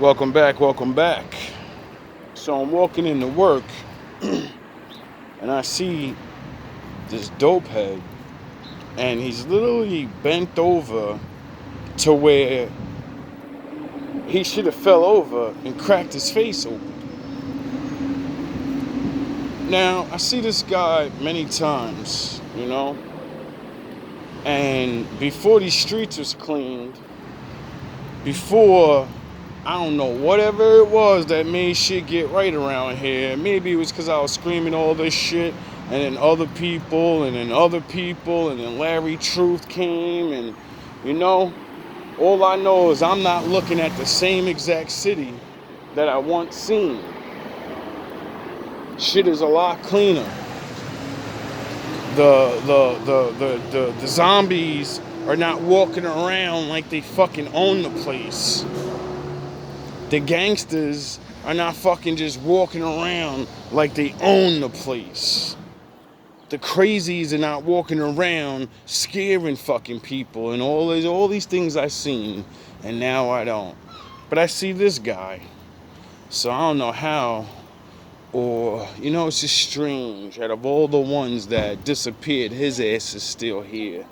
Welcome back, welcome back. So I'm walking into work and I see this dope head and he's literally bent over to where he should have fell over and cracked his face open. Now, I see this guy many times, and before these streets was cleaned, before I don't know, whatever it was that made shit get right around here. Maybe it was because I was screaming all this shit, and then other people, and then other people, and then Larry Truth came, and all I know is I'm not looking at the same exact city that I once seen. Shit is a lot cleaner. The zombies are not walking around like they fucking own the place. The gangsters are not fucking just walking around like they own the place. The crazies are not walking around scaring fucking people and all these things I seen, and now I don't. But I see this guy, so I don't know how, or it's just strange. Out of all the ones that disappeared, his ass is still here.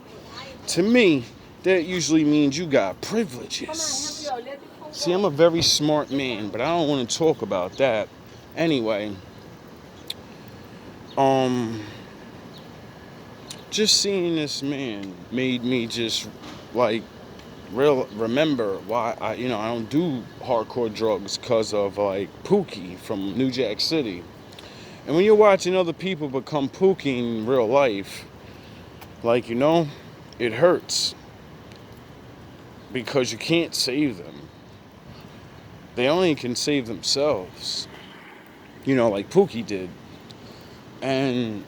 To me, that usually means you got privileges. See, I'm a very smart man, but I don't want to talk about that. Anyway, just seeing this man made me just like remember why I don't do hardcore drugs because of like Pookie from New Jack City. And when you're watching other people become Pookie in real life, like it hurts because you can't save them. They only can save themselves. Like Pookie did. And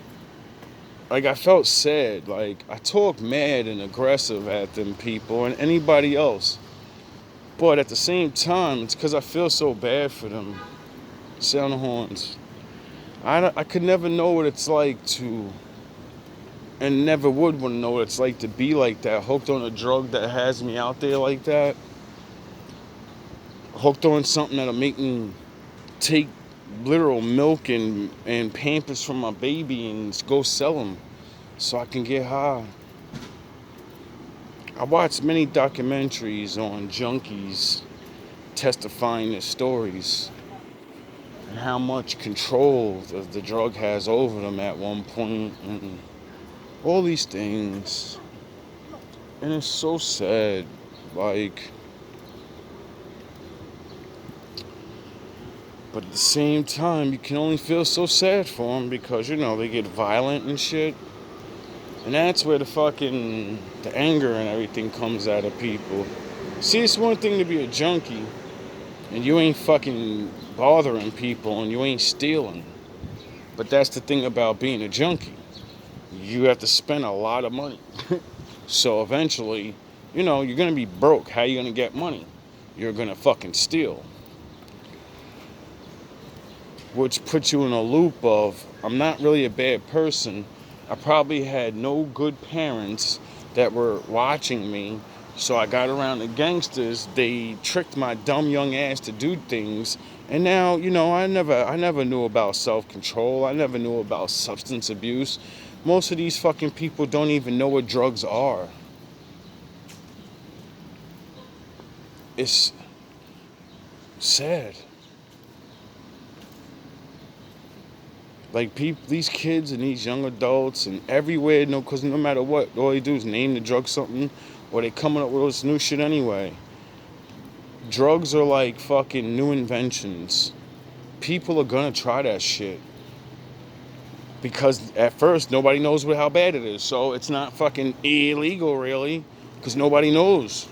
like I felt sad. Like I talk mad and aggressive at them people and anybody else. But at the same time, it's because I feel so bad for them. Sound the horns. I could never know what it's like to, and never would want to know what it's like to be like that, hooked on a drug that has me out there like that. Hooked on something that'll make me take literal milk and Pampers from my baby and go sell them so I can get high. I watched many documentaries on junkies testifying their stories and how much control the drug has over them at one point and all these things. And it's so sad. But at the same time, you can only feel so sad for them because, they get violent and shit. And that's where the anger and everything comes out of people. See, it's one thing to be a junkie and you ain't fucking bothering people and you ain't stealing. But that's the thing about being a junkie. You have to spend a lot of money. So eventually, you're going to be broke. How are you going to get money? You're going to fucking steal. Which puts you in a loop of, I'm not really a bad person. I probably had no good parents that were watching me. So I got around the gangsters. They tricked my dumb young ass to do things. And now, I never knew about self-control. I never knew about substance abuse. Most of these fucking people don't even know what drugs are. It's sad. Like these kids and these young adults and everywhere, because no matter what, all they do is name the drug something, or they coming up with all this new shit anyway. Drugs are like fucking new inventions. People are gonna try that shit. Because at first, nobody knows how bad it is. So it's not fucking illegal, really, because nobody knows.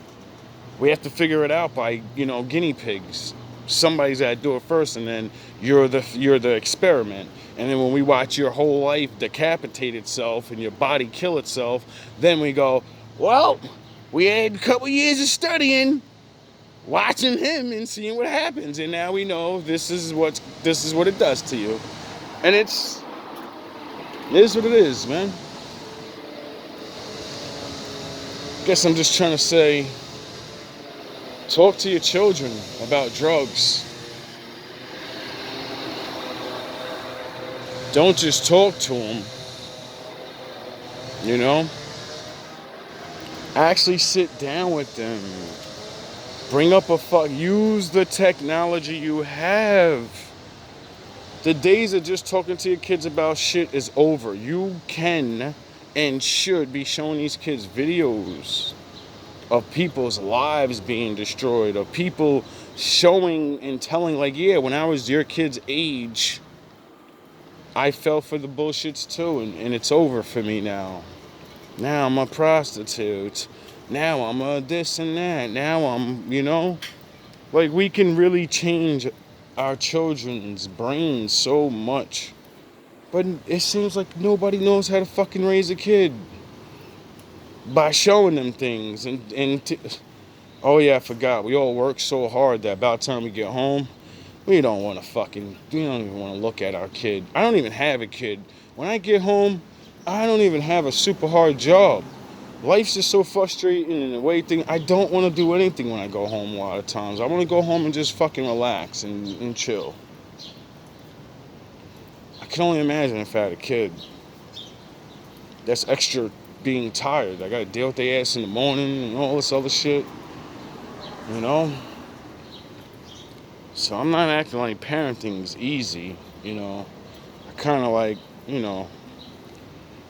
We have to figure it out by, guinea pigs. Somebody's got to do it first, and then you're the experiment. And then when we watch your whole life decapitate itself and your body kill itself, then we go, well, we had a couple years of studying, watching him and seeing what happens, and now we know this is what it does to you. And it is what it is, man. Guess I'm just trying to say, Talk to your children about drugs. Don't just talk to them, you know? Actually sit down with them. Bring up use the technology you have. The days of just talking to your kids about shit is over. You can and should be showing these kids videos of people's lives being destroyed, of people showing and telling, like, yeah, when I was your kid's age, I fell for the bullshits too, and it's over for me now. Now I'm a prostitute. Now I'm a this and that. Now I'm, like, we can really change our children's brains so much. But it seems like nobody knows how to fucking raise a kid by showing them things. Oh yeah, I forgot. We all work so hard that about the time we get home, we don't even want to look at our kid. I don't even have a kid. When I get home, I don't even have a super hard job. Life's just so frustrating and the way I don't want to do anything when I go home a lot of times. I want to go home and just fucking relax and chill. I can only imagine if I had a kid. That's extra being tired. I gotta deal with their ass in the morning and all this other shit. So I'm not acting like parenting's easy, I kind of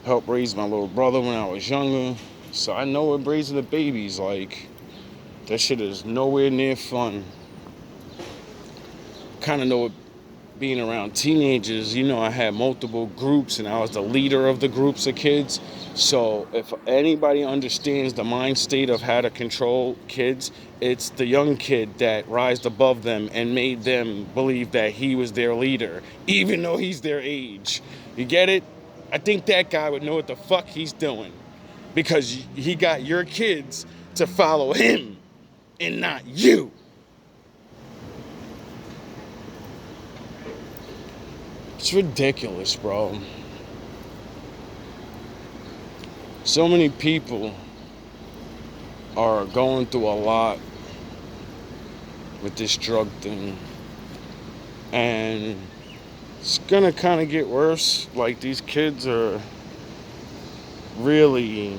helped raise my little brother when I was younger. So I know what raising a baby's like. That shit is nowhere near fun. Kind of know what being around teenagers, I had multiple groups and I was the leader of the groups of kids. So if anybody understands the mind state of how to control kids, it's the young kid that rised above them and made them believe that he was their leader, even though he's their age. You get it? I think that guy would know what the fuck he's doing because he got your kids to follow him and not you. It's ridiculous, bro. So many people are going through a lot with this drug thing. And it's gonna kind of get worse. Like, these kids are really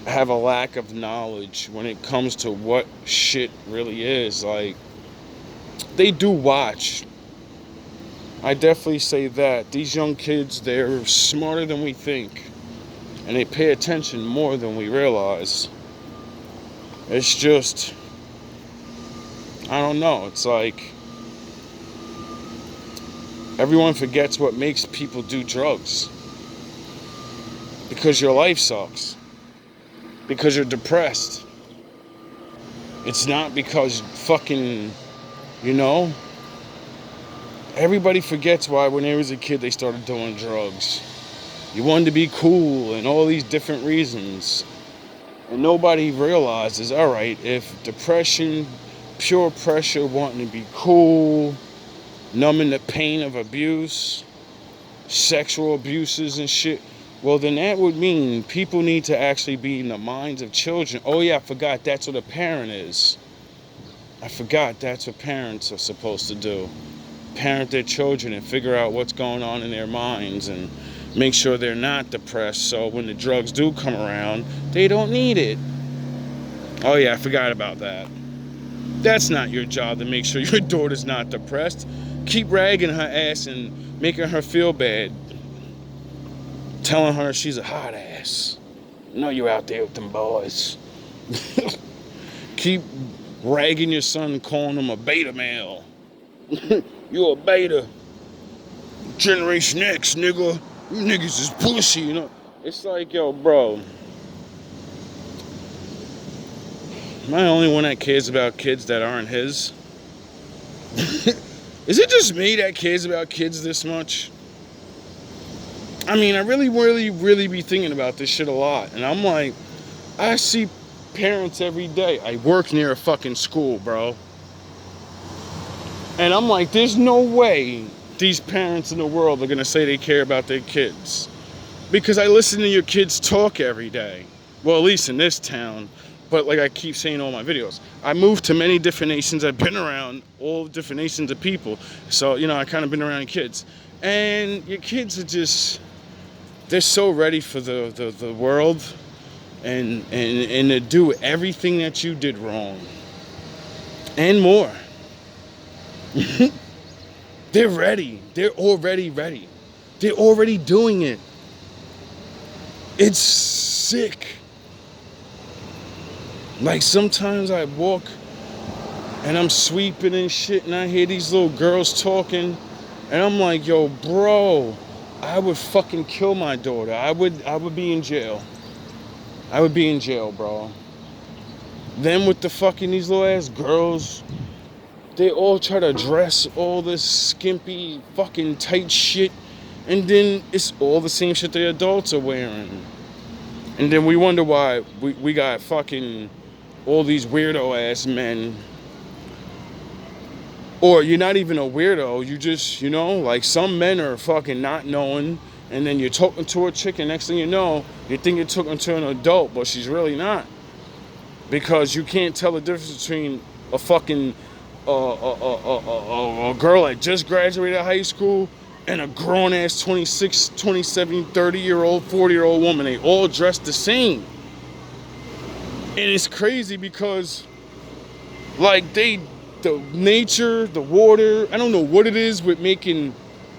have a lack of knowledge when it comes to what shit really is. Like, they do watch. I definitely say that. These young kids, they're smarter than we think. And they pay attention more than we realize. It's just, I don't know. It's like, everyone forgets what makes people do drugs. Because your life sucks. Because you're depressed. It's not because fucking, everybody forgets why when they was a kid they started doing drugs. You wanted to be cool and all these different reasons. And nobody realizes, all right, if depression, pure pressure, wanting to be cool, numbing the pain of abuse, sexual abuses and shit, well, then that would mean people need to actually be in the minds of children. Oh yeah, I forgot that's what a parent is. I forgot that's what parents are supposed to do. Parent their children and figure out what's going on in their minds and make sure they're not depressed, so when the drugs do come around, they don't need it. Oh yeah, I forgot about that. That's not your job, to make sure your daughter's not depressed. Keep ragging her ass and making her feel bad. Telling her she's a hot ass. No, you out there with them boys. Keep ragging your son, calling him a beta male. You a beta. Generation X, nigga. You niggas is pussy, It's like, yo, bro. Am I the only one that cares about kids that aren't his? Is it just me that cares about kids this much? I mean, I really be thinking about this shit a lot. And I'm like, I see parents every day. I work near a fucking school, bro. And I'm like, there's no way these parents in the world are going to say they care about their kids. Because I listen to your kids talk every day. Well, at least in this town. but like I keep saying in all my videos, I moved to many different nations. I've been around all different nations of people. So, you know, I kind of been around kids. And your kids are just, they're so ready for the world and to do everything that you did wrong. And more. They're ready. They're already ready. They're already doing it. It's sick. Like sometimes I walk and I'm sweeping and shit and I hear these little girls talking and I'm like, yo, bro, I would fucking kill my daughter. I would be in jail. I would be in jail, bro. Then with the fucking these little ass girls, they all try to dress all this skimpy fucking tight shit, and then it's all the same shit the adults are wearing. And then we wonder why we got fucking all these weirdo ass men. Or you're not even a weirdo, you just, you know, like some men are fucking not knowing, and then you're talking to a chick and next thing you know, you think you're talking to an adult, but she's really not. Because you can't tell the difference between a fucking a girl that just graduated high school and a grown-ass 26, 27, 30-year-old, 40-year-old woman. They all dress the same. And it's crazy because, like, the nature, the water, I don't know what it is with making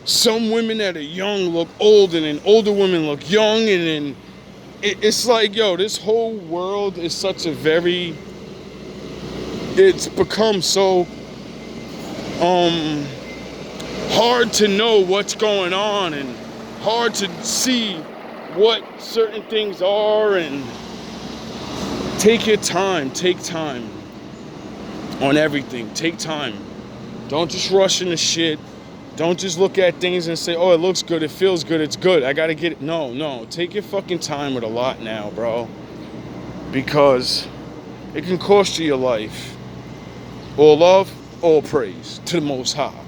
some women that are young look old and then older women look young, and then it's like, yo, this whole world is such a very, it's become so hard to know what's going on and hard to see what certain things are. And take your time, take time on everything. Take time. Don't just rush into shit. Don't just look at things and say, oh, it looks good, it feels good, it's good, I gotta get it. No, take your fucking time with a lot now, bro. Because it can cost you your life. All love, all praise to the Most High.